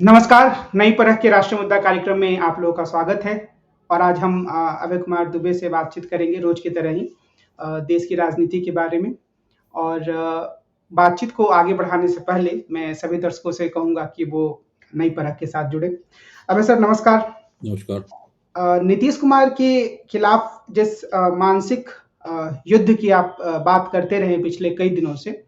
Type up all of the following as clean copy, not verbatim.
नमस्कार, नई परख के राष्ट्रीय मुद्दा कार्यक्रम में आप लोगों का स्वागत है। और आज हम अभय कुमार दुबे से बातचीत करेंगे रोज की तरह ही देश की राजनीति के बारे में। और बातचीत को आगे बढ़ाने से पहले मैं सभी दर्शकों से कहूँगा कि वो नई परख के साथ जुड़े। अभय सर नमस्कार। नमस्कार। नीतीश कुमार के खिलाफ जिस मानसिक युद्ध की आप बात करते रहे पिछले कई दिनों से,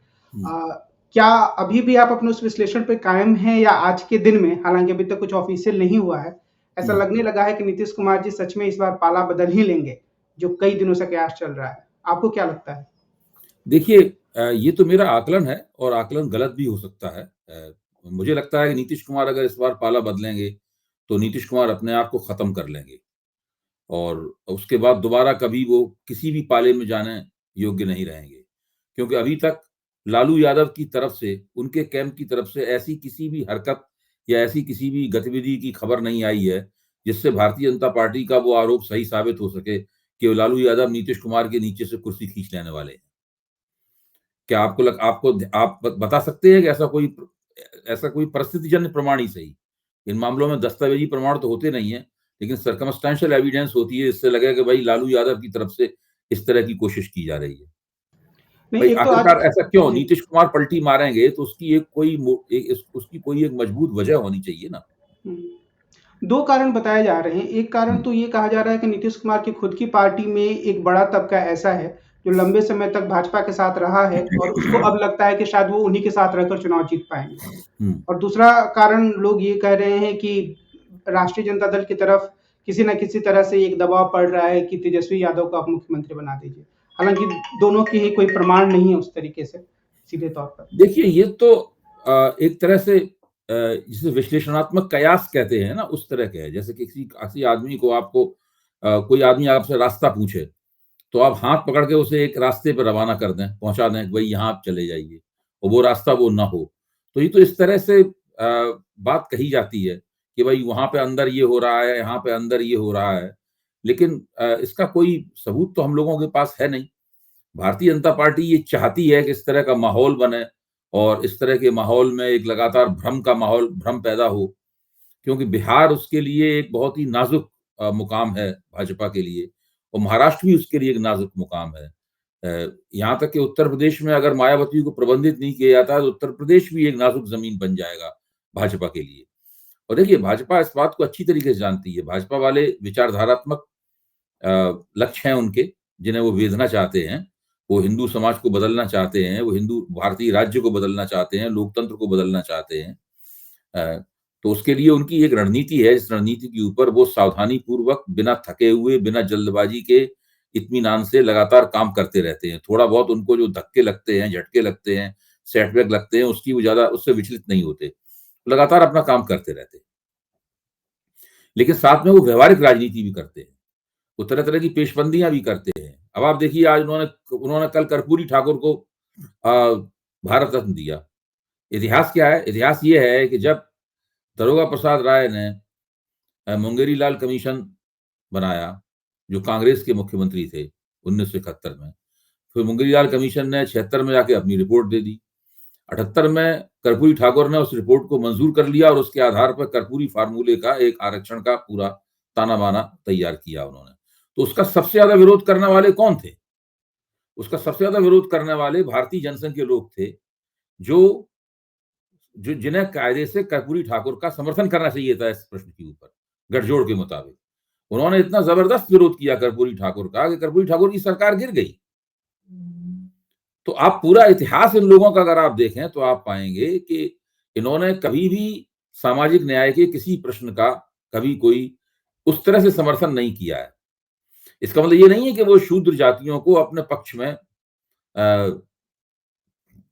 क्या अभी भी आप अपने उस विश्लेषण पे कायम हैं या आज के दिन में, हालांकि अभी तक कुछ ऑफिशियल नहीं हुआ है, ऐसा लगने लगा है कि नीतीश कुमार जी सच में इस बार पाला बदल ही लेंगे, जो कई दिनों से कयास चल रहा है? आपको क्या लगता है? देखिए, ये तो मेरा आकलन है और आकलन गलत भी हो सकता है। मुझे लगता है कि नीतीश कुमार अगर इस बार पाला बदलेंगे, तो नीतीश कुमार अपने आप को खत्म कर लेंगे और उसके बाद दोबारा कभी वो किसी भी पाले में जाने योग्य नहीं रहेंगे। क्योंकि अभी तक लालू यादव की तरफ से, उनके कैंप की तरफ से ऐसी किसी भी हरकत या ऐसी किसी भी गतिविधि की खबर नहीं आई है, जिससे भारतीय जनता पार्टी का वो आरोप सही साबित हो सके कि लालू यादव नीतीश कुमार के नीचे से कुर्सी खींच लेने वाले हैं। क्या आपको आप बता सकते हैं कि ऐसा कोई परिस्थितिजन्य प्रमाण ही सही? इन मामलों में दस्तावेजी प्रमाण तो होते नहीं है, लेकिन सर्कमस्टेंशियल एविडेंस होती है, इससे लगेगा कि भाई लालू यादव की तरफ से इस तरह की कोशिश की जा रही है। नहीं, भाई एक तो आज आखिरकार ऐसा क्यों? जी। नीतीश कुमार पलटी मारेंगे तो उसकी कोई एक मजबूत वजह होनी चाहिए ना। दो कारण बताए जा रहे हैं। एक कारण तो ये कहा जा रहा है कि नीतीश कुमार की खुद की पार्टी में एक बड़ा तबका ऐसा है जो लंबे समय तक भाजपा के साथ रहा है और उसको अब लगता है कि शायद वो उन्हीं के साथ रहकर चुनाव जीत पाएंगे। और दूसरा कारण लोग ये कह रहे हैं कि राष्ट्रीय जनता दल की तरफ किसी न किसी तरह से एक दबाव पड़ रहा है कि तेजस्वी यादव को आप मुख्यमंत्री बना दीजिए। हालांकि दोनों के ही कोई प्रमाण नहीं है उस तरीके से सीधे तौर पर। देखिए, ये तो एक तरह से जिसे विश्लेषणात्मक कयास कहते हैं ना, उस तरह के है। जैसे किसी किसी आदमी को कोई आदमी आपसे रास्ता पूछे, तो आप हाथ पकड़ के उसे एक रास्ते पर रवाना कर दें, पहुंचा दें कि भाई यहाँ आप चले जाइए, और वो रास्ता वो ना हो। तो ये तो इस तरह से बात कही जाती है कि भाई वहां पे अंदर ये हो रहा है, यहाँ पे अंदर ये हो रहा है, लेकिन इसका कोई सबूत तो हम लोगों के पास है नहीं। भारतीय जनता पार्टी ये चाहती है कि इस तरह का माहौल बने और इस तरह के माहौल में एक लगातार भ्रम पैदा हो, क्योंकि बिहार उसके लिए एक बहुत ही नाजुक मुकाम है भाजपा के लिए, और महाराष्ट्र भी उसके लिए एक नाजुक मुकाम है। यहाँ तक कि उत्तर प्रदेश में अगर मायावती को प्रबंधित नहीं किया जाता, तो उत्तर प्रदेश भी एक नाजुक ज़मीन बन जाएगा भाजपा के लिए। और देखिए, भाजपा इस बात को अच्छी तरीके से जानती है। भाजपा वाले विचारधारात्मक लक्ष्य हैं उनके, जिन्हें वो वेधना चाहते हैं। वो हिंदू समाज को बदलना चाहते हैं, वो हिंदू भारतीय राज्य को बदलना चाहते हैं, लोकतंत्र को बदलना चाहते हैं। अ, तो उसके लिए उनकी एक रणनीति है, इस रणनीति के ऊपर वो सावधानीपूर्वक, बिना थके हुए, बिना जल्दबाजी के, इत्मीनान से लगातार काम करते रहते हैं। थोड़ा बहुत उनको जो धक्के लगते हैं, झटके लगते हैं, सेटबैक लगते हैं, उसकी वो ज़्यादा उससे विचलित नहीं होते। लगातार अपना काम करते रहते हैं। लेकिन साथ में वो व्यावहारिक राजनीति भी करते हैं। वो तरह-तरह की पेशबंदियाँ भी करते हैं। अब आप देखिए, आज उन्होंने उन्होंने कल कर्पूरी ठाकुर को अ, भारत रत्न दिया। इतिहास क्या है? इतिहास ये है कि जब दारोगा प्रसाद राय ने मुंगेरी लाल कमीशन बनाया, जो कांग्रेस के मुख्यमंत्री थे 1971 में। फिर मुंगेरी लाल कमीशन ने 76 में जाके अपनी रिपोर्ट दे दी। 78 में कर्पूरी ठाकुर ने उस रिपोर्ट को मंजूर कर लिया और उसके आधार पर कर्पूरी फार्मूले का एक आरक्षण का पूरा ताना-बाना तैयार किया उन्होंने। तो उसका सबसे ज़्यादा विरोध करने वाले कौन थे? उसका सबसे ज़्यादा विरोध करने वाले भारतीय जनसंघ के लोग थे, जो जो जिन्हें कायदे से कर्पूरी ठाकुर का समर्थन करना चाहिए था इस प्रश्न के ऊपर, गठजोड़ के मुताबिक। उन्होंने इतना ज़बरदस्त विरोध किया कर्पूरी ठाकुर का कि कर्पूरी ठाकुर की सरकार गिर गई। तो आप पूरा इतिहास इन लोगों का अगर आप देखें, तो आप पाएँगे कि इन्होंने कभी भी सामाजिक न्याय के किसी प्रश्न का कभी कोई उस तरह से समर्थन नहीं किया है। इसका मतलब ये नहीं है कि वो शूद्र जातियों को अपने पक्ष में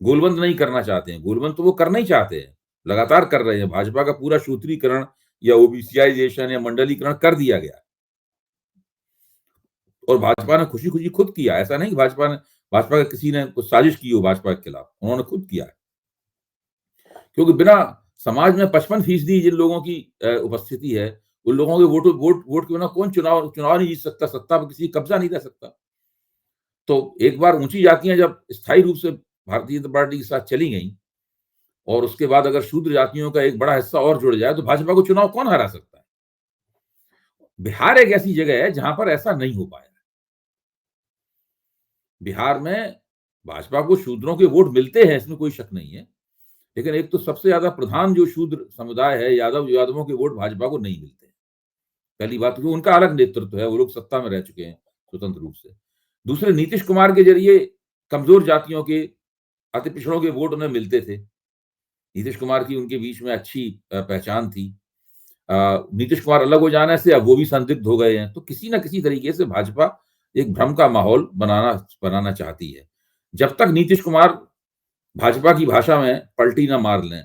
गोलबंद नहीं करना चाहते हैं। गोलबंद तो वो करना ही चाहते हैं, लगातार कर रहे हैं। भाजपा का पूरा सूत्रीकरण या ओबीसीआइजेशन या मंडलीकरण कर दिया गया और भाजपा ने खुशी-खुशी खुद किया। ऐसा नहीं कि भाजपा के किसी ने कुछ साजिश की हो भाजपा के खिलाफ, उन्होंने खुद किया है। क्योंकि बिना समाज में 55% जिन लोगों की उपस्थिति है, उन लोगों के वोट के बिना कौन चुनाव चुनाव नहीं जीत सकता, सत्ता पर किसी का कब्जा नहीं रह सकता। तो एक बार ऊँची जातियाँ जब स्थायी रूप से भारतीय जनता पार्टी के साथ चली गईं, और उसके बाद अगर शूद्र जातियों का एक बड़ा हिस्सा और जुड़ जाए तो भाजपा को चुनाव कौन हरा सकता है? बिहार एक ऐसी जगह है जहां पर ऐसा नहीं हो पाया। बिहार में भाजपा को शूद्रों के वोट मिलते हैं, इसमें कोई शक नहीं है, लेकिन एक तो सबसे ज्यादा प्रधान जो शूद्र समुदाय है, यादवों के वोट भाजपा को नहीं मिलते हैं। पहली बात तो उनका अलग नेतृत्व है, वो लोग सत्ता में रह चुके हैं स्वतंत्र रूप से। दूसरे, नीतीश कुमार के जरिए कमजोर जातियों के, अति पिछड़ों के वोट उन्हें मिलते थे। नीतीश कुमार की उनके बीच में अच्छी पहचान थी। नीतीश कुमार अलग हो जाने से अब वो भी संदिग्ध हो गए हैं, तो किसी ना किसी तरीके से भाजपा एक भ्रम का माहौल बनाना चाहती है। जब तक नीतीश कुमार भाजपा की भाषा में पलटी ना मार लें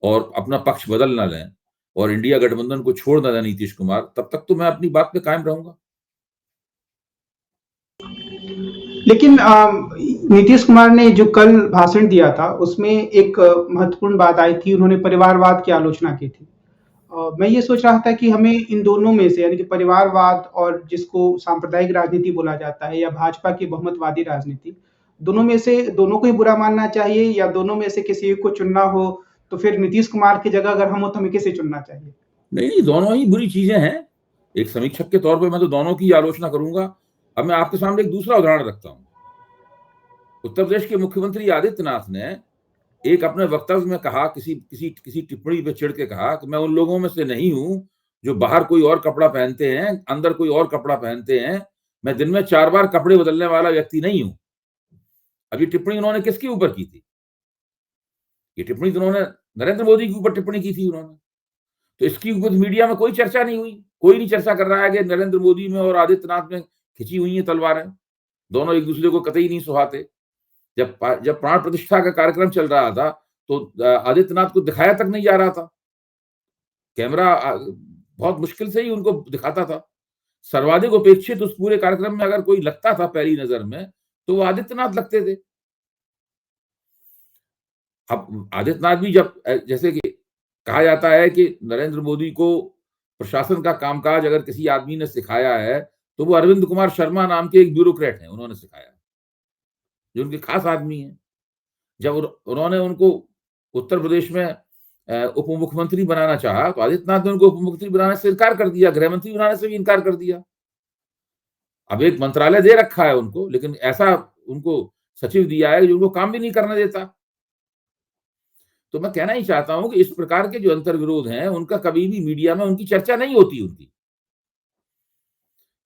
और अपना पक्ष बदल ना लें और इंडिया गठबंधन को छोड़ ना दें नीतीश कुमार, तब तक तो मैं अपनी बात पे कायम रहूंगा। लेकिन नीतीश कुमार ने जो कल भाषण दिया था, उसमें एक महत्वपूर्ण बात आई थी, उन्होंने परिवारवाद की आलोचना की थी। मैं ये सोच रहा था कि हमें इन दोनों में से, यानी कि परिवारवाद और जिसको सांप्रदायिक राजनीति बोला जाता है या भाजपा की बहुमतवादी राजनीति, दोनों में से दोनों को ही बुरा मानना चाहिए या दोनों में से किसी एक को चुनना हो, तो फिर नीतीश कुमार की जगह अगर हम हो तो हमें किसे चुनना चाहिए? नहीं, दोनों ही बुरी चीजें हैं। एक समीक्षक के तौर पर मैं तो दोनों की आलोचना करूंगा। अब मैं आपके सामने एक दूसरा उदाहरण रखता हूं। उत्तर प्रदेश के मुख्यमंत्री आदित्यनाथ ने एक अपने वक्तव्य में कहा, किसी किसी किसी टिप्पणी पे चिढ़ के कहा कि मैं उन लोगों में से नहीं हूं जो बाहर कोई और कपड़ा पहनते हैं, अंदर कोई और कपड़ा पहनते हैं। मैं दिन में 4 बार कपड़े बदलने वाला व्यक्ति नहीं हूं। अब ये टिप्पणी उन्होंने किसके ऊपर की थी? ये टिप्पणी तो उन्होंने नरेंद्र मोदी के ऊपर टिप्पणी की थी उन्होंने। तो इसकी ऊपर मीडिया में कोई चर्चा नहीं हुई। कोई नहीं चर्चा कर रहा है कि नरेंद्र मोदी में और आदित्यनाथ में खिंची हुई है तलवारें। दोनों एक दूसरे को कतई नहीं सुहाते। जब प्राण प्रतिष्ठा का कार्यक्रम चल रहा था तो आदित्यनाथ को दिखाया तक नहीं जा रहा था। कैमरा बहुत मुश्किल से ही उनको दिखाता था। सर्वाधिक उपेक्षित उस पूरे कार्यक्रम में अगर कोई लगता था पहली नजर में, तो वो आदित्यनाथ लगते थे। अब आदित्यनाथ भी जब जैसे कि कहा जाता है कि नरेंद्र मोदी को प्रशासन का कामकाज अगर किसी आदमी ने सिखाया है, तो वो अरविंद कुमार शर्मा नाम के एक ब्यूरोक्रेट हैं, उन्होंने सिखाया, जो उनके खास आदमी हैं। जब उन्होंने उनको उत्तर प्रदेश में उप मुख्यमंत्री बनाना चाहा, तो आदित्यनाथ ने उनको उप मुख्यमंत्री बनाने से इनकार कर दिया, गृह मंत्री बनाने से भी इनकार कर दिया। अब एक मंत्रालय दे रखा है उनको, लेकिन ऐसा उनको सचिव दिया है जो उनको काम भी नहीं करने देता। तो मैं कहना ही चाहता हूं कि इस प्रकार के जो अंतर्विरोध हैं, उनका कभी भी मीडिया में उनकी चर्चा नहीं होती उनकी।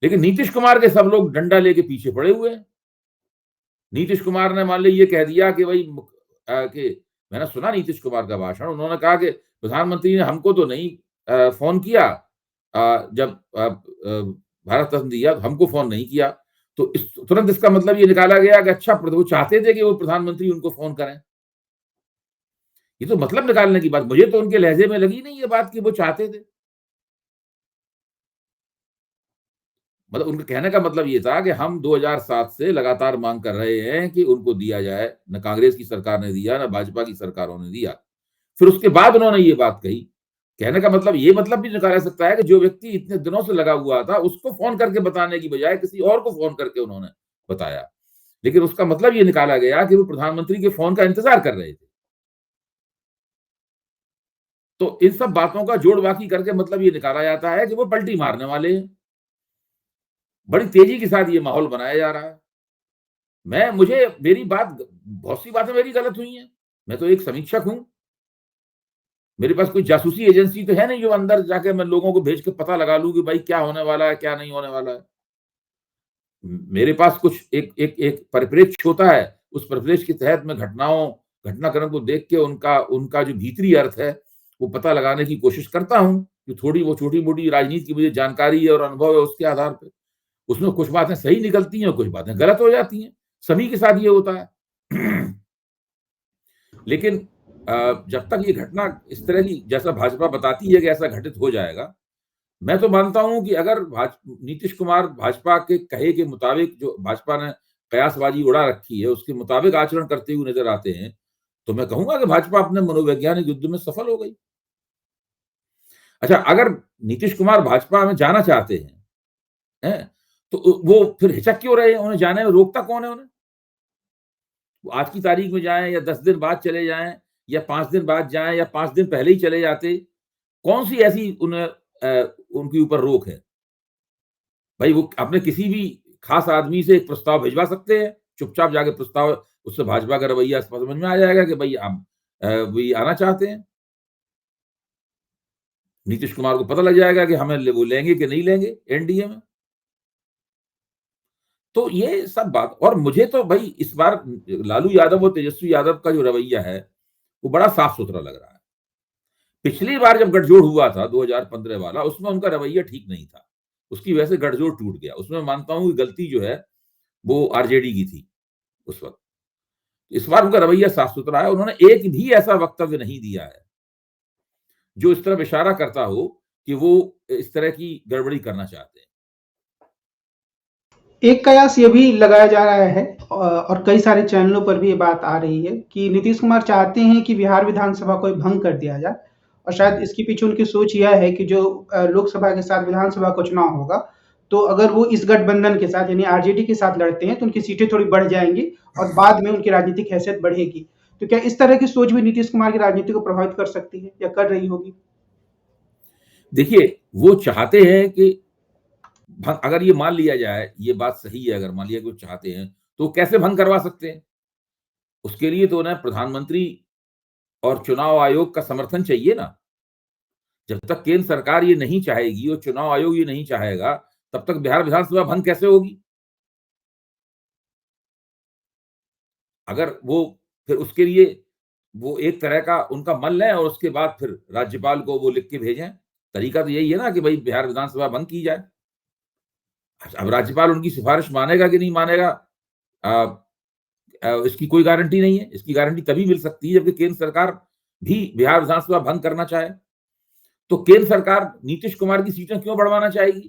लेकिन नीतीश कुमार के सब लोग डंडा लेके पीछे पड़े हुए हैं। नीतीश कुमार ने मान ली ये कह दिया कि भाई कि मैंने सुना नीतीश कुमार का भाषण, उन्होंने कहा कि प्रधानमंत्री ने हमको तो नहीं फोन किया, जब भारत रत्न दिया तो हमको फोन नहीं किया। तो तुरंत इसका मतलब ये निकाला गया कि अच्छा, वो चाहते थे कि वो प्रधानमंत्री उनको फोन करें। ये तो मतलब निकालने की बात, मुझे तो उनके लहजे में लगी नहीं ये बात कि वो चाहते थे। मतलब उनके कहने का मतलब ये था कि हम 2007 से लगातार मांग कर रहे हैं कि उनको दिया जाए, न कांग्रेस की सरकार ने दिया, न भाजपा की सरकारों ने दिया। फिर उसके बाद उन्होंने ये बात कही। कहने का मतलब ये मतलब भी निकाला सकता है कि जो व्यक्ति इतने दिनों से लगा हुआ था, उसको फोन करके बताने की बजाय किसी और को फोन करके उन्होंने बताया। लेकिन उसका मतलब ये निकाला गया कि वो प्रधानमंत्री के फोन का इंतजार कर रहे थे। तो इन सब बातों का जोड़ बाकी करके मतलब ये निकाला जाता है कि वो पलटी मारने वाले हैं। बड़ी तेजी के साथ ये माहौल बनाया जा रहा है। मेरी बात, बहुत सी बातें मेरी गलत हुई हैं। मैं तो एक समीक्षक हूं। मेरे पास कोई जासूसी एजेंसी तो है नहीं जो अंदर जाके मैं लोगों को भेज के पता लगा लूं कि भाई क्या होने वाला है, क्या नहीं होने वाला है। मेरे पास कुछ एक एक एक परिप्रेक्ष्य होता है। उस परिप्रेक्ष्य के तहत मैं घटनाक्रम को देख के उनका उनका जो भीतरी अर्थ है, वो पता लगाने की कोशिश करता हूं। जो थोड़ी वो छोटी-मोटी राजनीति की मुझे जानकारी है और अनुभव है, उसके आधार पे उसमें कुछ बातें सही निकलती हैं और कुछ बातें गलत हो जाती हैं। सभी के साथ ये होता है। लेकिन जब तक ये घटना इस तरह की, जैसा भाजपा बताती है कि ऐसा घटित हो जाएगा, मैं तो मानता हूं कि अगर नीतीश कुमार भाजपा के कहे के मुताबिक, जो भाजपा ने कयासबाजी उड़ा रखी है, उसके मुताबिक आचरण करते हुए नजर आते हैं, तो मैं कहूंगा कि भाजपा अपने मनोवैज्ञानिक युद्ध में सफल हो गई। अच्छा, अगर नीतीश कुमार भाजपा में जाना चाहते हैं, तो वो फिर हिचक क्यों रहे हैं? उन्हें जाने में रोकता कौन है उन्हें? वो आज की तारीख में जाएं या 10 दिन बाद चले जाएं, या 5 दिन बाद जाएं या 5 दिन पहले ही चले जाते, कौन सी ऐसी उन्हें उनके ऊपर रोक है? भाई वो अपने किसी भी खास आदमी से एक प्रस्ताव भिजवा सकते हैं, चुपचाप जाके प्रस्ताव, उससे भाजपा का रवैया समझ में आ जाएगा कि भाई हम वही आना चाहते हैं। नीतीश कुमार को पता लग जाएगा कि हमें वो लेंगे कि नहीं लेंगे एनडीए में। तो ये सब बात, और मुझे तो भाई इस बार लालू यादव और तेजस्वी यादव का जो रवैया है वो बड़ा साफ सुथरा लग रहा है। पिछली बार जब गठजोड़ हुआ था 2015 वाला, उसमें उनका रवैया ठीक नहीं था, उसकी वजह से गठजोड़ टूट गया। उसमें मानता हूं कि गलती जो है वो आरजेडी की थी उस वक्त। इस बार उनका रवैया साफ सुथरा है, उन्होंने एक भी ऐसा वक्तव्य नहीं दिया है जो इस तरफ इशारा करता हो कि वो इस तरह की गड़बड़ी करना चाहते हैं। एक कयास ये भी लगाया जा रहा है और कई सारे चैनलों पर भी ये बात आ रही है कि नीतीश कुमार चाहते हैं कि बिहार विधानसभा को भंग कर दिया जाए, और शायद इसके पीछे उनकी सोच यह है कि जो लोकसभा के साथ विधानसभा का चुनाव होगा, तो अगर वो इस गठबंधन के साथ यानी आरजेडी के साथ लड़ते हैं तो उनकी सीटें थोड़ी बढ़ जाएंगी और बाद में उनकी राजनीतिक हैसियत बढ़ेगी। तो क्या इस तरह की सोच भी नीतीश कुमार की राजनीति को प्रभावित कर सकती है या कर रही होगी? देखिए, वो चाहते हैं कि अगर ये मान लिया जाए, ये बात सही है, अगर मान लिया कि वो चाहते हैं, तो कैसे भंग करवा सकते हैं? उसके लिए तो उन्हें प्रधानमंत्री और चुनाव आयोग का समर्थन चाहिए ना। जब तक केंद्र सरकार ये नहीं चाहेगी और चुनाव आयोग ये नहीं चाहेगा, तब तक बिहार विधानसभा भंग कैसे होगी? अगर वो फिर उसके लिए वो एक तरह का उनका मन लें और उसके बाद फिर राज्यपाल को वो लिख के भेजें, तरीका तो यही है ना कि भाई बिहार विधानसभा भंग की जाए। अब राज्यपाल उनकी सिफारिश मानेगा कि नहीं मानेगा, इसकी कोई गारंटी नहीं है। इसकी गारंटी तभी मिल सकती है जबकि केंद्र सरकार भी बिहार विधानसभा भंग करना चाहे। तो केंद्र सरकार नीतीश कुमार की सीटें क्यों बढ़वाना चाहेगी?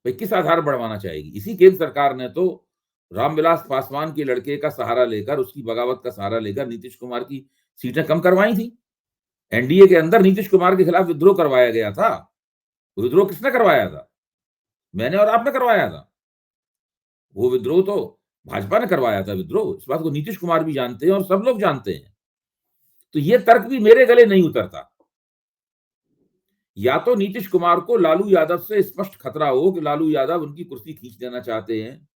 भाई किस आधार पर बढ़वाना चाहेगी? इसी केंद्र सरकार ने तो रामविलास पासवान के लड़के का सहारा लेकर, उसकी बगावत का सहारा लेकर नीतीश कुमार की सीटें कम करवाई थी। एनडीए के अंदर नीतीश कुमार के खिलाफ विद्रोह करवाया गया था। विद्रोह किसने करवाया था? मैंने और आपने करवाया था। वो विद्रोह तो भाजपा ने करवाया था विद्रोह। इस बात को नीतीश कुमार भी जानते हैं और सब लोग जानते हैं। तो ये तर्क भी मेरे गले नहीं उतरता। या तो नीतीश कुमार को लालू यादव से स्पष्ट खतरा हो कि लालू यादव उनकी कुर्सी खींच लेना चाहते हैं,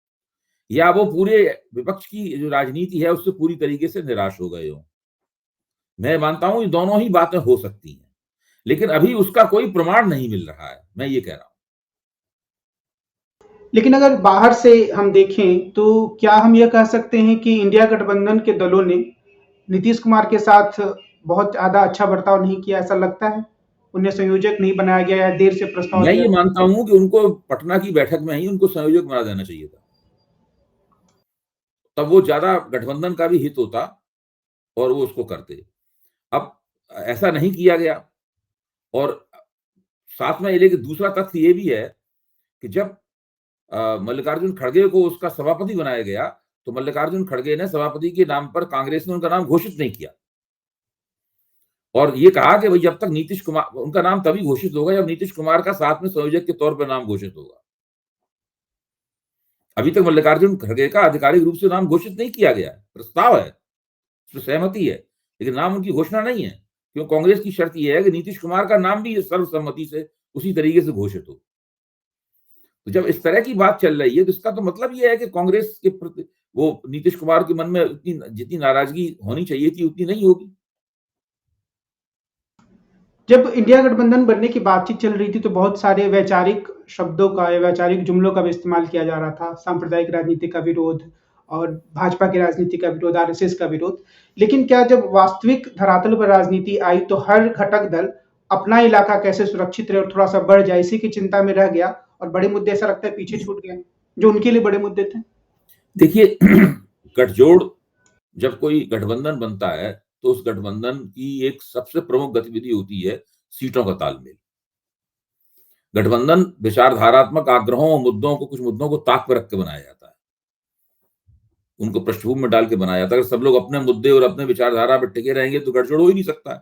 या वो पूरे विपक्ष की जो राजनीति है उससे पूरी तरीके से निराश हो गए हो। मैं मानता हूं ये दोनों ही बातें हो सकती हैं, लेकिन अभी उसका कोई प्रमाण नहीं मिल रहा है, मैं ये कह रहा हूं। लेकिन अगर बाहर से हम देखें तो क्या हम यह कह सकते हैं कि इंडिया गठबंधन के दलों ने नीतीश कुमार के साथ बहुत ज़्यादा अच्छा बर्ताव नहीं किया, ऐसा लगता है? उन्हें संयोजक नहीं बनाया गया या देर से प्रस्ताव मैं दिया ये गया? मानता हूं कि उनको पटना की बैठक में ही उनको संयोजक बना देना चाहिए था। तब वो ज्यादा गठबंधन का भी हित होता और वो उसको करते। अब ऐसा नहीं किया गया। और साथ में ये लेकिन दूसरा तथ्य ये भी है कि जब मल्लिकार्जुन खड़गे को उसका सभापति बनाया गया, तो मल्लिकार्जुन खड़गे ने सभापति के नाम पर कांग्रेस ने उनका नाम घोषित नहीं किया और ये कहा कि भाई जब तक नीतीश कुमार, उनका नाम तभी घोषित होगा जब नीतीश कुमार का साथ में संयोजक के तौर पर नाम घोषित होगा। अभी तक मल्लिकार्जुन खड़गे का आधिकारिक रूप से नाम घोषित नहीं किया गया है। प्रस्ताव है, उसमें सहमति है, लेकिन नाम उनकी घोषणा नहीं है, क्यों? कांग्रेस की शर्त यह है कि नीतीश कुमार का नाम भी सर्वसम्मति से उसी तरीके से घोषित हो। तो जब इस तरह की बात चल रही है तो इसका तो मतलब ये है कि कांग्रेस के प्रति वो नीतीश कुमार के मन में उतनी जितनी नाराजगी होनी चाहिए थी उतनी नहीं होगी। जब इंडिया गठबंधन बनने की बातचीत चल रही थी तो बहुत सारे वैचारिक शब्दों का या वैचारिक जुमलों का भी इस्तेमाल किया जा रहा था। सांप्रदायिक राजनीति का विरोध और भाजपा की राजनीति का विरोध, आरएसएस का विरोध। लेकिन क्या जब वास्तविक धरातल पर राजनीति आई तो हर घटक दल अपना इलाका कैसे सुरक्षित रहे और थोड़ा सा बढ़ जाए, इसी की चिंता में रह गया और बड़े मुद्दे ऐसा लगता है पीछे छूट गए, जो उनके लिए बड़े मुद्दे थे? देखिए, गठजोड़ जब कोई गठबंधन बनता है तो उस गठबंधन की एक सबसे प्रमुख गतिविधि होती है सीटों का तालमेल। गठबंधन विचारधारात्मक आग्रहों और मुद्दों को, कुछ मुद्दों को ताक पर रख के बनाया जाता है, उनको पृष्ठभूमि में डाल के बनाया जाता है। अगर सब लोग अपने मुद्दे और अपने विचारधारा पर टिके रहेंगे तो गठजोड़ हो ही नहीं सकता है।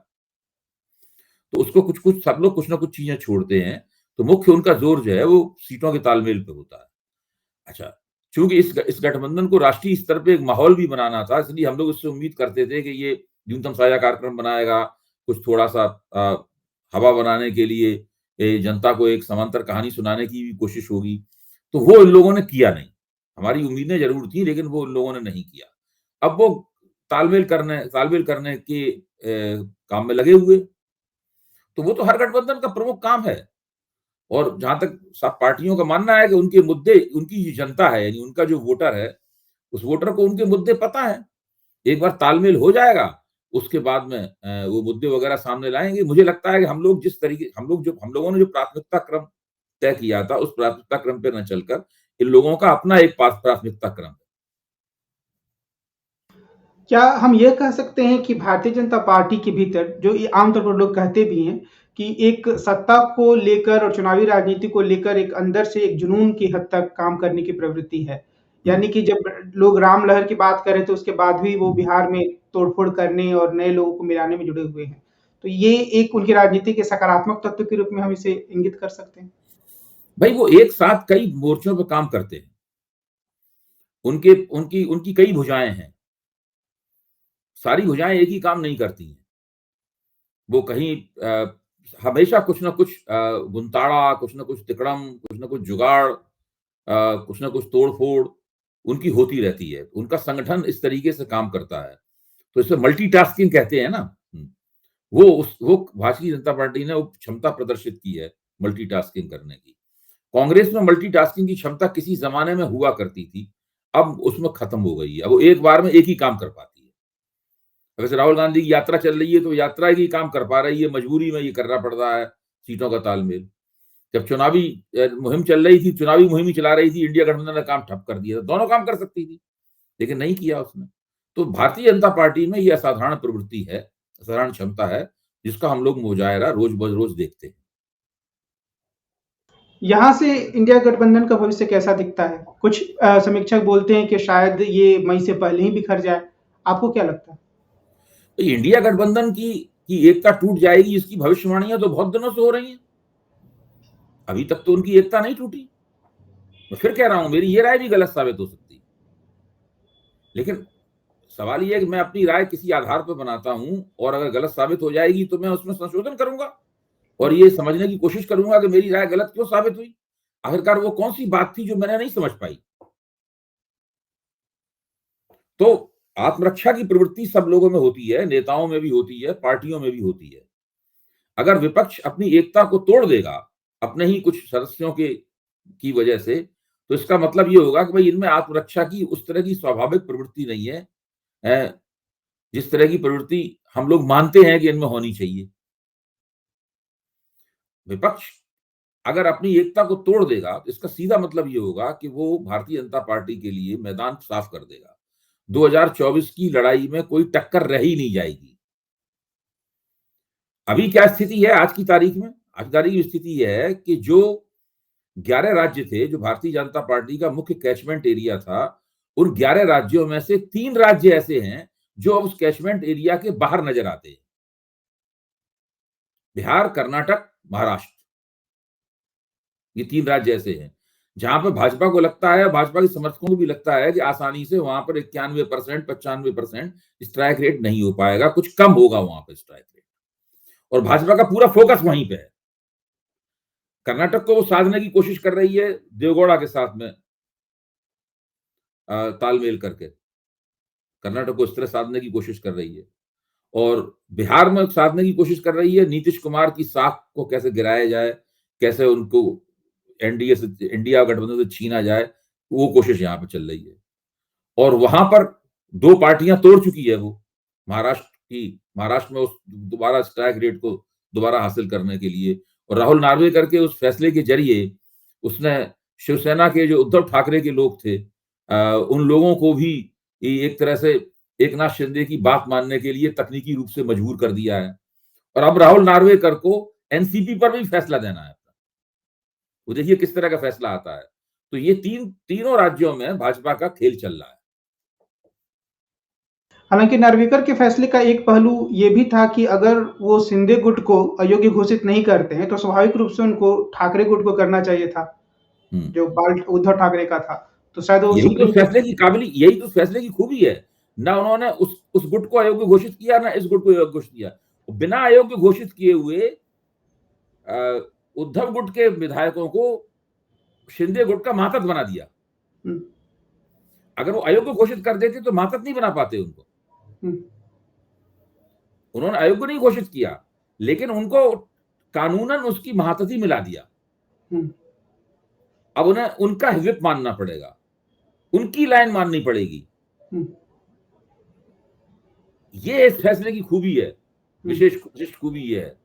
तो उसको कुछ कुछ सब लोग कुछ ना कुछ चीजें छोड़ते हैं। तो मुख्य उनका जोर जो है वो सीटों के तालमेल पे होता है। अच्छा, चूंकि इस गठबंधन को राष्ट्रीय स्तर पे एक माहौल भी बनाना था, इसलिए हम लोग उससे उम्मीद करते थे कि ये न्यूनतम साझा कार्यक्रम बनाएगा, कुछ थोड़ा सा हवा बनाने के लिए जनता को एक समांतर कहानी सुनाने की भी कोशिश होगी। तो वो इन लोगों ने किया नहीं। हमारी उम्मीदें जरूर थी, लेकिन वो इन लोगों ने नहीं किया। अब वो तालमेल करने के काम में लगे हुए। तो वो तो हर गठबंधन का प्रमुख काम है। और जहां तक सब पार्टियों का मानना है कि उनके मुद्दे, उनकी जो जनता है, यानी उनका जो वोटर है, उस वोटर को उनके मुद्दे पता है। एक बार तालमेल हो जाएगा, उसके बाद में वो मुद्दे वगैरह सामने लाएंगे। मुझे लगता है कि हम लोगों ने जो प्राथमिकता क्रम तय किया था, उस प्राथमिकता क्रम पे न चलकर इन लोगों का अपना एक प्राथमिकता क्रम है। क्या हम ये कह सकते हैं कि भारतीय जनता पार्टी के भीतर, जो ये आमतौर पर लोग कहते भी हैं, कि एक सत्ता को लेकर और चुनावी राजनीति को लेकर एक अंदर से एक जुनून की हद तक काम करने की प्रवृत्ति है? यानी कि जब लोग राम लहर की बात कर रहे थे, उसके बाद भी वो बिहार में तोड़-फोड़ करने और नए लोगों को मिलाने में जुड़े हुए हैं। तो ये एक उनकी राजनीति के सकारात्मक तत्व के रूप में हम इसे इंगित कर सकते हैं? भाई वो एक साथ कई मोर्चों पर काम करते हैं। उनके उनकी उनकी कई भुजाएं हैं। सारी भुजाएं एक ही काम नहीं करती हैं। वो कहीं हमेशा कुछ ना कुछ गुंताड़ा, कुछ ना कुछ तिकड़म, कुछ ना कुछ जुगाड़, कुछ ना कुछ तोड़-फोड़ उनकी होती रहती है। उनका संगठन इस तरीके से काम करता है। तो इसे मल्टीटास्किंग कहते हैं ना। वो भारतीय जनता पार्टी ने वो क्षमता प्रदर्शित की है मल्टीटास्किंग करने की। कांग्रेस में मल्टीटास्किंग की क्षमता किसी जमाने में हुआ करती थी, अब उसमें खत्म हो गई है। अब वो एक बार में एक ही काम कर पाती है। वैसे राहुल गांधी की यात्रा चल रही है, तो यात्रा की काम कर पा रही है, मजबूरी में ये करना पड़ रहा है, सीटों का तालमेल। जब चुनावी मुहिम चल रही थी, चुनावी मुहिम ही चला रही थी, इंडिया गठबंधन ने काम ठप कर दिया। दोनों काम कर सकती थी, लेकिन नहीं किया उसने। तो भारतीय जनता पार्टी में ये असाधारण प्रवृत्ति है, असाधारण क्षमता है, जिसका हम लोग मुजाहिरा रोज ब रोज देखते हैं। यहाँ से इंडिया गठबंधन का भविष्य कैसा दिखता है? कुछ समीक्षक बोलते हैं कि शायद ये मई से पहले ही बिखर जाए। आपको क्या लगता है? तो इंडिया गठबंधन की एकता टूट जाएगी, इसकी भविष्यवाणियां तो बहुत दिनों से हो रही हैं। अभी तक तो उनकी एकता नहीं टूटी। मैं फिर कह रहा हूं, मेरी ये राय भी गलत साबित हो सकती है, लेकिन सवाल ये है कि मैं अपनी राय किसी आधार पर बनाता हूं, और अगर गलत साबित हो जाएगी तो मैं उसमें संशोधन करूंगा और ये समझने की कोशिश करूंगा कि मेरी राय गलत क्यों साबित हुई। आखिरकार वो कौन सी बात थी जो मैंने नहीं समझ पाई। तो आत्मरक्षा की प्रवृत्ति सब लोगों में होती है, नेताओं में भी होती है, पार्टियों में भी होती है। अगर विपक्ष अपनी एकता को तोड़ देगा अपने ही कुछ सदस्यों के की वजह से, तो इसका मतलब ये होगा कि भाई इनमें आत्मरक्षा की उस तरह की स्वाभाविक प्रवृत्ति नहीं है, जिस तरह की प्रवृत्ति हम लोग मानते हैं कि इनमें होनी चाहिए। विपक्ष अगर अपनी एकता को तोड़ देगा, तो इसका सीधा मतलब ये होगा कि वो भारतीय जनता पार्टी के लिए मैदान साफ कर देगा। 2024 की लड़ाई में कोई टक्कर रह ही नहीं जाएगी। अभी क्या स्थिति है आज की तारीख में? आज की तारीख में स्थिति यह है कि जो 11 राज्य थे, जो भारतीय जनता पार्टी का मुख्य कैचमेंट एरिया था, उन 11 राज्यों में से 3 राज्य ऐसे हैं जो अब उस कैचमेंट एरिया के बाहर नजर आते हैं। बिहार, कर्नाटक, महाराष्ट्र, ये 3 राज्य ऐसे हैं जहां पर भाजपा को लगता है, भाजपा के समर्थकों को भी लगता है कि आसानी से वहां पर 91%, 95% स्ट्राइक रेट नहीं हो पाएगा, कुछ कम होगा वहां पर स्ट्राइक रेट, और भाजपा का पूरा फोकस वहीं पे है। कर्नाटक को वो साधने की कोशिश कर रही है देवगौड़ा के साथ में तालमेल करके, कर्नाटक को इस तरह साधने की कोशिश कर रही है, और बिहार में साधने की कोशिश कर रही है नीतीश कुमार की साख को कैसे गिराया जाए, कैसे उनको एनडीए से, इंडिया गठबंधन से छीना जाए, वो कोशिश यहाँ पे चल रही है। और वहां पर 2 पार्टियां तोड़ चुकी है वो, महाराष्ट्र में उस दोबारा स्ट्राइक रेट को दोबारा हासिल करने के लिए, और राहुल नार्वेकर के उस फैसले के जरिए उसने शिवसेना के जो उद्धव ठाकरे के लोग थे, उन लोगों को भी एक तरह से एकनाथ शिंदे की बात मानने के लिए तकनीकी रूप से मजबूर कर दिया है। और अब राहुल नार्वेकर को एनसीपी पर भी फैसला देना है। वो देखिए किस तरह का फैसला आता है। तो ये तीनों राज्यों में भाजपा का खेल चल रहा है। हालांकि नार्वेकर के फैसले का एक पहलू ये भी था कि अगर वो शिंदे गुट को अयोग्य घोषित नहीं करते हैं, तो स्वाभाविक रूप से उनको ठाकरे गुट को करना चाहिए था, जो बाल उद्धव ठाकरे का था। तो शायद वो यही तो सुप्रीम फैसले की काबिली, यही तो फैसले की खूबी है। ना उन्होंने उस गुट को अयोग्य घोषित किया, ना इस गुट को अयोग्य घोषित किया। बिना अयोग्य घोषित किए हुए उद्धव गुट के विधायकों को शिंदे गुट का महासचिव बना दिया। हुँ, अगर वो अयोग्य घोषित कर देते तो महासचिव नहीं बना पाते उनको। हुँ, उन्होंने अयोग्य नहीं घोषित किया, लेकिन उनको कानूनन उसकी महासचिव मिला दिया। हुँ, अब उन्हें उनका हिस्सा मानना पड़ेगा, उनकी लाइन माननी पड़ेगी। हुँ, ये इस फैसले की खूबी है, हुँ, विशिष्ट खूबी ये है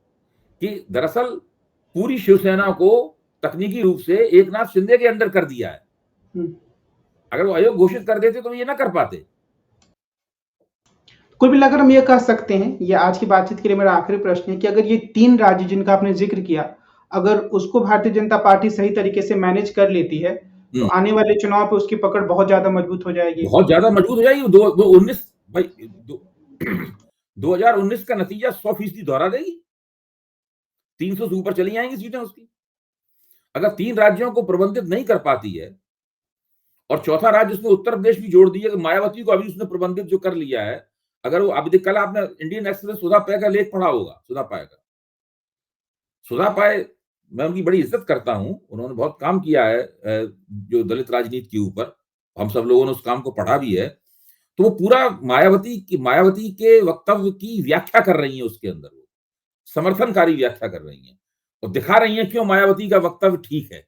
कि दरअसल पूरी शिवसेना को तकनीकी रूप से एकनाथ शिंदे के अंडर कर दिया है। हुँ। अगर वो अयोग्य घोषित कर देते तो ये ना कर पाते। कुल मिलाकर हम ये कह सकते हैं, ये आज की बातचीत के लिए मेरा आखिरी प्रश्न है कि अगर ये 3 राज्य जिनका आपने ज़िक्र किया, अगर उसको भारतीय जनता पार्टी सही तरीके से मैनेज कर लेती है, तो हम्म, आने वाले चुनाव पे उसकी पकड़ बहुत ज़्यादा मजबूत हो जाएगी। बहुत ज्यादा मजबूत हो जाएगी। दो, दो 19 भाई दो, 2019 का नतीजा 100% दोहरा देगी। 300 से ऊपर चली जाएंगी सीटें उसकी। अगर 3 राज्यों को प्रबंधित नहीं कर पाती है, और चौथा राज्य उसने उत्तर प्रदेश भी जोड़ दिया कि मायावती को अभी उसने प्रबंधित जो कर लिया है। अगर वो अभी कल आपने इंडियन एक्सप्रेस सुधा पाय का लेख पढ़ा होगा, सुधा पाय का। सुधा पाय, मैं उनकी बड़ी इज्जत करता हूं, उन्होंने बहुत काम किया है जो दलित राजनीति के ऊपर। हम सब लोगों ने उस काम को पढ़ा भी है। तो वो पूरा मायावती के वक्तव्य की व्याख्या कर रही है, उसके अंदर वो समर्थनकारी व्याख्या कर रही है और दिखा रही है क्यों मायावती का वक्तव्य ठीक है।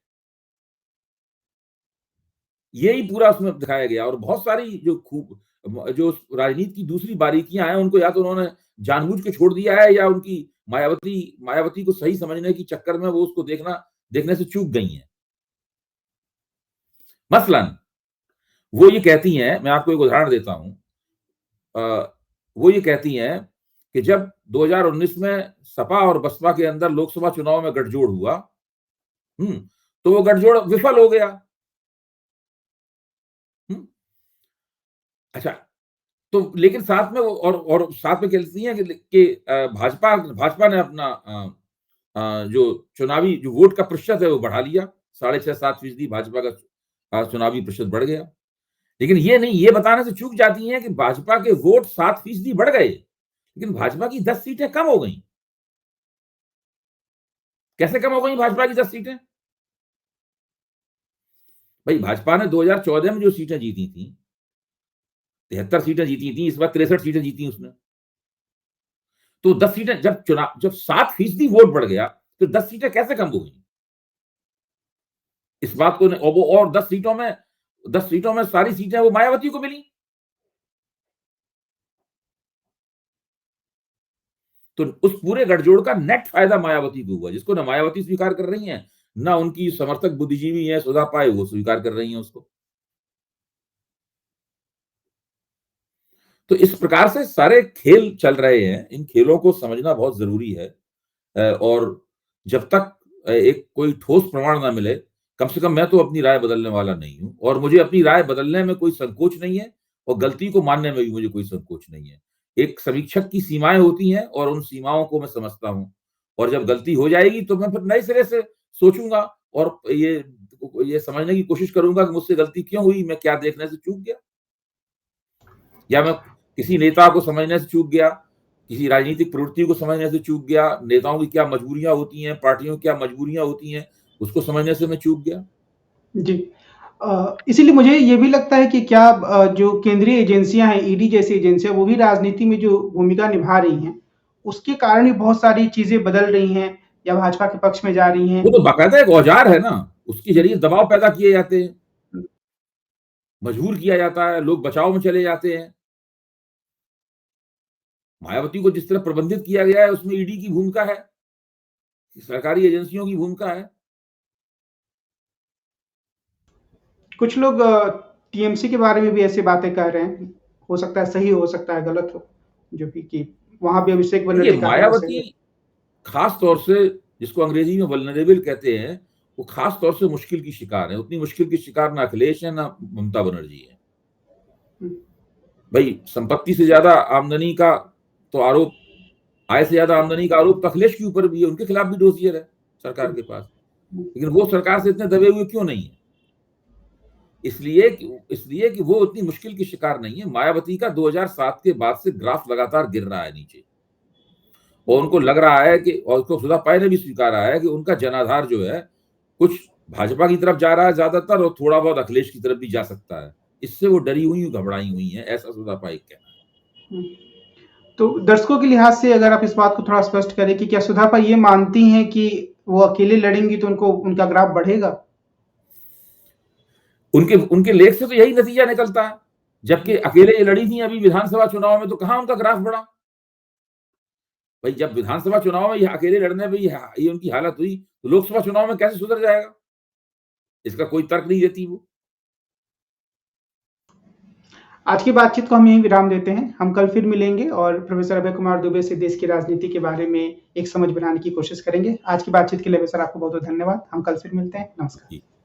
यही पूरा उसमें दिखाया गया। और बहुत सारी जो राजनीति की दूसरी बारीकियां हैं, उनको या तो उन्होंने जानबूझ के छोड़ दिया है, या उनकी मायावती को सही समझने की चक्कर में वो उसको देखने से चूक गई हैं। मसलन वो ये कहती हैं, मैं आपको एक उदाहरण देता हूं। वो ये कहती हैं कि जब 2019 में सपा और बसपा के अंदर लोकसभा चुनाव में गठजोड़ हुआ, तो वो गठजोड़ विफल हो गया। हम्म, अच्छा, तो लेकिन साथ में वो और साथ में कहती हैं कि भाजपा ने अपना जो चुनावी जो वोट का प्रतिशत है वो बढ़ा लिया। 6.5-7% भाजपा का चुनावी प्रतिशत बढ़ गया। लेकिन ये बताने से चूक जाती हैं कि भाजपा के वोट 7% बढ़ गए, लेकिन भाजपा की 10 सीटें कम हो गई। कैसे कम हो गई भाजपा की 10 सीटें? भाई, भाजपा ने 2014 में जो सीटें जीती थी, 73 सीटें जीती थी, इस बार 63 सीटें जीती उसने। तो 10 सीटें, जब 7% वोट बढ़ गया, तो 10 सीटें कैसे कम हो गई? इस बात को और 10 सीटों में सारी सीटें वो मायावती को मिली। तो उस पूरे गठजोड़ का नेट फायदा मायावती को हुआ, जिसको ना मायावती स्वीकार कर रही हैं, ना उनकी समर्थक बुद्धिजीवी हैं सुधा पाए वो स्वीकार कर रही हैं उसको। तो इस प्रकार से सारे खेल चल रहे हैं। इन खेलों को समझना बहुत जरूरी है। और जब तक एक कोई ठोस प्रमाण ना मिले, कम से कम मैं तो अपनी राय बदलने वाला नहीं हूं, और मुझे अपनी राय बदलने में कोई संकोच नहीं है, और गलती को मानने में भी मुझे कोई संकोच नहीं है। एक समीक्षक की सीमाएं होती हैं, और उन सीमाओं को मैं समझता हूं। और जब गलती हो जाएगी तो मैं फिर नए सिरे से सोचूंगा, और ये समझने की कोशिश करूंगा कि मुझसे गलती क्यों हुई, मैं क्या देखने से चूक गया, या मैं किसी नेता को समझने से चूक गया, किसी राजनीतिक प्रवृत्ति को समझने से चूक गया, नेताओं की क्या मजबूरियां होती हैं, पार्टियों की क्या मजबूरियां होती हैं, उसको समझने से मैं चूक गया। जी। इसीलिए मुझे ये भी लगता है कि क्या जो केंद्रीय एजेंसियाँ हैं, ईडी जैसी एजेंसियाँ, वो भी राजनीति में जो भूमिका निभा रही हैं, उसके कारण ही बहुत सारी चीज़ें बदल रही हैं या भाजपा के पक्ष में जा रही हैं। वो तो बाकायदा एक औजार है ना, उसके जरिए दबाव पैदा किए जाते हैं, मजबूर किया जाता है, लोग बचाव में चले जाते हैं। मायावती को जिस तरह प्रबंधित किया गया है, उसमें ईडी की भूमिका है, सरकारी एजेंसियों की भूमिका है। कुछ लोग टीएमसी के बारे में भी ऐसी बातें कह रहे हैं। हो सकता है सही हो सकता है गलत हो, जो कि वहाँ भी अभिषेक देखिए, बनर्जी काफ़ी मायावती असर। खास तौर से, जिसको अंग्रेजी में वल्नरेबल कहते हैं, वो खास तौर से मुश्किल की शिकार है। उतनी मुश्किल की शिकार ना अखिलेश है, ना ममता बनर्जी है। हुँ, भाई, संपत्ति से ज्यादा आमदनी का तो आरोप, आय से ज्यादा आमदनी का आरोप तो अखिलेश के ऊपर भी है, उनके खिलाफ भी डोसियर है सरकार हुँ, के पास। हुँ, लेकिन वो सरकार से इतने दबे हुए क्यों नहीं है? इसलिए कि वो इतनी मुश्किल की शिकार नहीं है। मायावती का 2007 के बाद से ग्राफ लगातार गिर रहा है नीचे, और उनको लग रहा है कि, और उसको सुधा पाई ने भी स्वीकारा है कि उनका जनाधार जो है कुछ भाजपा की तरफ जा रहा है ज्यादातर, और थोड़ा बहुत अखिलेश की तरफ भी जा सकता है। इससे वो डरी हुई, घबराई हुई है, ऐसा सुधा पाई का कहना है। तो दर्शकों के लिहाज से अगर आप इस बात को थोड़ा स्पष्ट करें कि क्या सुधा पाई ये मानती हैं कि वो अकेले लड़ेंगी तो उनका ग्राफ बढ़ेगा? उनके लेख से तो यही नतीजा निकलता है, जबकि अकेले ये लड़ी थी अभी विधानसभा चुनाव में, तो कहां उनका ग्राफ बढ़ा भाई। जब विधानसभा चुनाव में ये अकेले लड़ने में ये उनकी हालत हुई, तो लोकसभा चुनाव में कैसे सुधर जाएगा? इसका कोई तर्क नहीं देती वो। आज की बातचीत को हम यहीं विराम देते हैं। हम कल फिर मिलेंगे और प्रोफेसर अभय कुमार दुबे से देश की राजनीति के बारे में एक समझ बनाने की कोशिश करेंगे। आज की बातचीत के लिए सर आपको बहुत-बहुत धन्यवाद। हम कल फिर मिलते हैं। नमस्कार।